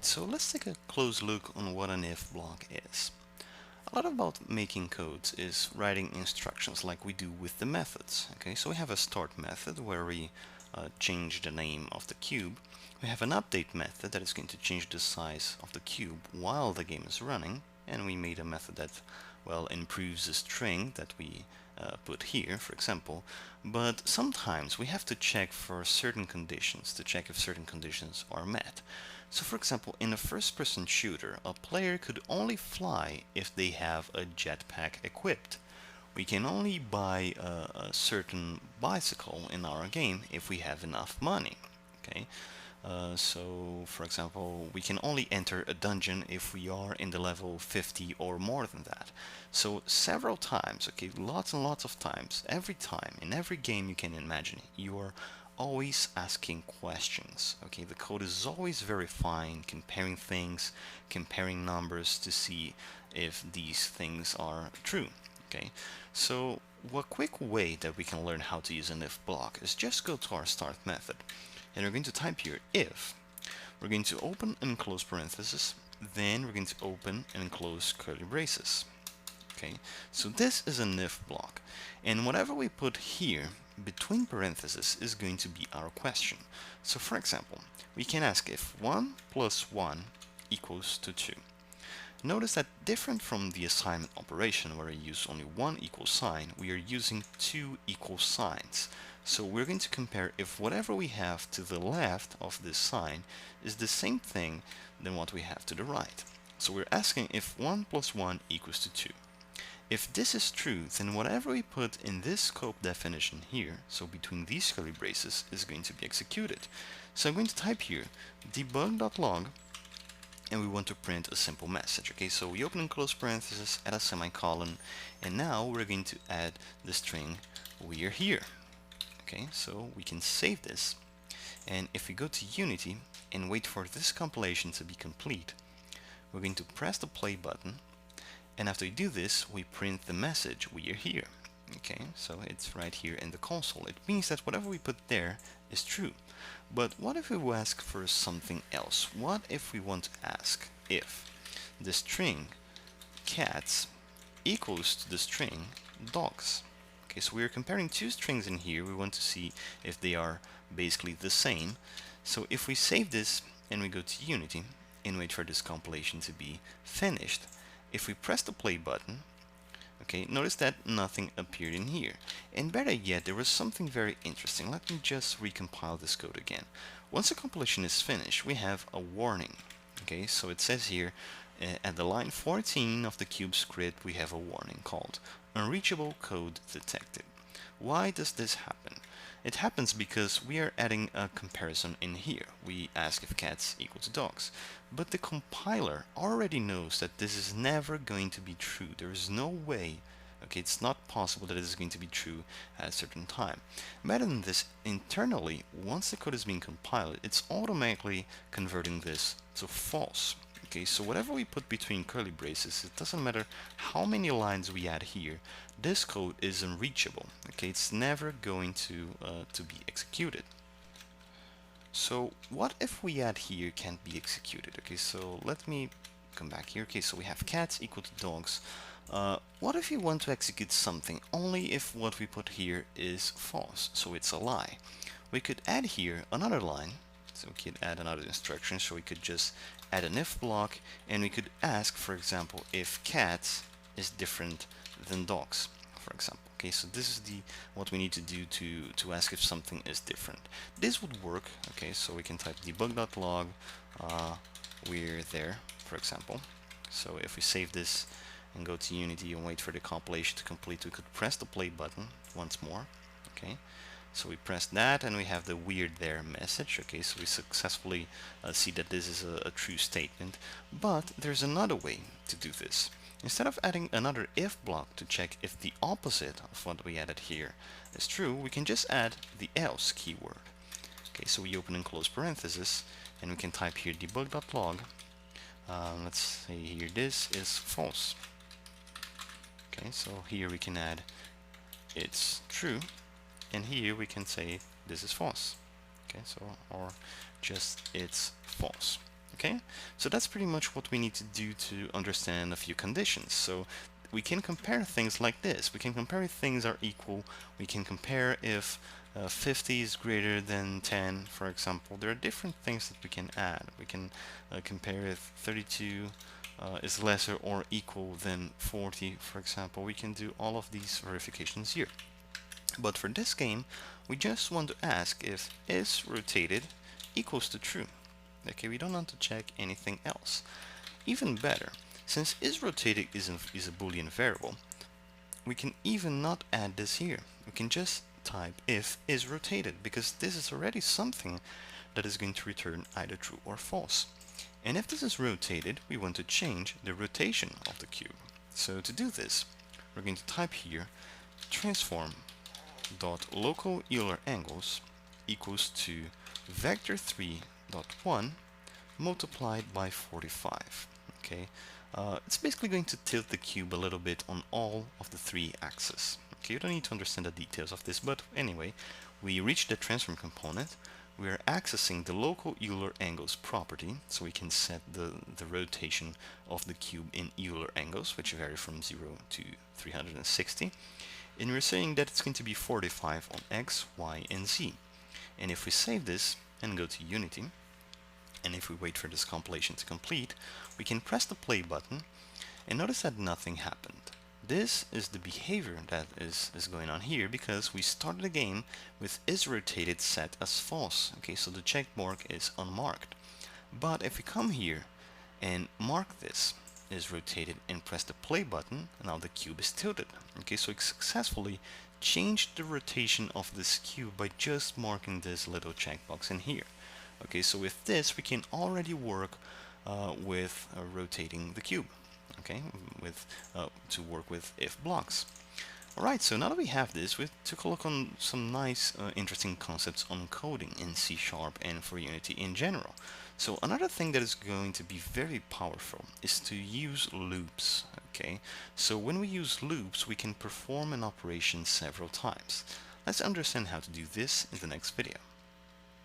so let's take a close look on what an if block is. A lot about making codes is writing instructions like we do with the methods. Okay, so we have a start method where we change the name of the cube. We have an update method that is going to change the size of the cube while the game is running, and we made a method that, well, improves the string that we put here, for example. But sometimes we have to check for certain conditions to check if certain conditions are met. So for example, in a first-person shooter, a player could only fly if they have a jetpack equipped. We can only buy a certain bicycle in our game if we have enough money. Okay, so for example, we can only enter a dungeon if we are in the level 50 or more than that. So several times, okay, lots and lots of times, every time, in every game you can imagine, you are always asking questions. Okay, the code is always verifying, comparing things, comparing numbers to see if these things are true. Okay, so a quick way that we can learn how to use an if block is just go to our start method, and we're going to type here if. We're going to open and close parentheses, then we're going to open and close curly braces. Okay, so this is an if block, and whatever we put here between parentheses is going to be our question. So for example, we can ask if 1 plus 1 equals to 2. Notice that different from the assignment operation where I use only one equal sign, we are using two equal signs. So we're going to compare if whatever we have to the left of this sign is the same thing than what we have to the right. So we're asking if 1 plus 1 equals to 2. If this is true, then whatever we put in this scope definition here, so between these curly braces, is going to be executed. So I'm going to type here debug.log, and we want to print a simple message. Okay, so we open and close parentheses, add a semicolon, and now we're going to add the string "we're here." Okay, so we can save this, and if we go to Unity and wait for this compilation to be complete, we're going to press the play button. And after we do this, we print the message, "we are here." Okay, so it's right here in the console. It means that whatever we put there is true. But what if we ask for something else? What if we want to ask if the string cats equals to the string dogs? Okay, so we're comparing two strings in here. We want to see if they are basically the same. So if we save this and we go to Unity and wait for this compilation to be finished, if we press the play button, okay, notice that nothing appeared in here. And better yet, there was something very interesting. Let me just recompile this code again. Once the compilation is finished, we have a warning. Okay, so it says here, at the line 14 of the cube script, we have a warning called unreachable code detected. Why does this happen? It happens because we are adding a comparison in here. We ask if cats equal to dogs. But the compiler already knows that this is never going to be true. There is no way, okay, it's not possible that it is going to be true at a certain time. Better than this, internally, once the code is being compiled, it's automatically converting this to false. Okay, so whatever we put between curly braces, it doesn't matter how many lines we add here, this code is unreachable. Okay, it's never going to be executed. So what if we add here can't be executed? Okay, so let me come back here. Okay, so we have cats equal to dogs. What if you want to execute something only if what we put here is false, so it's a lie? We could add here another line. So we could add another instruction, so we could just add an if block, and we could ask, for example, if cats is different than dogs, for example. Okay, so this is what we need to do to ask if something is different. This would work. Okay, so we can type debug.log, we're there, for example. So if we save this and go to Unity and wait for the compilation to complete, we could press the play button once more. Okay, so we press that and we have the "weird there" message. Okay, so we successfully see that this is a true statement. But there's another way to do this. Instead of adding another if block to check if the opposite of what we added here is true, we can just add the else keyword. Okay, so we open and close parentheses, and we can type here debug.log. Let's say here this is false. Okay, so here we can add it's true, and here we can say this is false. Okay, so or just it's false. Okay, so that's pretty much what we need to do to understand a few conditions. So we can compare things like this. We can compare if things are equal. We can compare if 50 is greater than 10, for example. There are different things that we can add. We can compare if 32 is lesser or equal than 40, for example. We can do all of these verifications here. But for this game, we just want to ask if is rotated equals to true. Okay, we don't want to check anything else. Even better, since is rotated is a Boolean variable, we can even not add this here. We can just type if is rotated, because this is already something that is going to return either true or false. And if this is rotated, we want to change the rotation of the cube. So to do this, we're going to type here transform dot local Euler angles equals to vector 3 dot 1 multiplied by 45. Okay, it's basically going to tilt the cube a little bit on all of the three axes. Okay, you don't need to understand the details of this, but anyway, we reach the transform component. We are accessing the local Euler angles property, so we can set the rotation of the cube in Euler angles, which vary from 0 to 360. And we're saying that it's going to be 45 on X, Y, and Z. And if we save this and go to Unity, and if we wait for this compilation to complete, we can press the play button and notice that nothing happened. This is the behavior that is going on here because we started the game with is rotated set as false. Okay, so the check mark is unmarked. But if we come here and mark this is rotated and press the play button, now the cube is tilted. Okay, so it successfully changed the rotation of this cube by just marking this little checkbox in here. Okay, so with this we can already work with rotating the cube. Okay, to work with if blocks. Alright, so now that we have this, we took a look on some nice, interesting concepts on coding in C# and for Unity in general. So another thing that is going to be very powerful is to use loops. Okay, so when we use loops, we can perform an operation several times. Let's understand how to do this in the next video.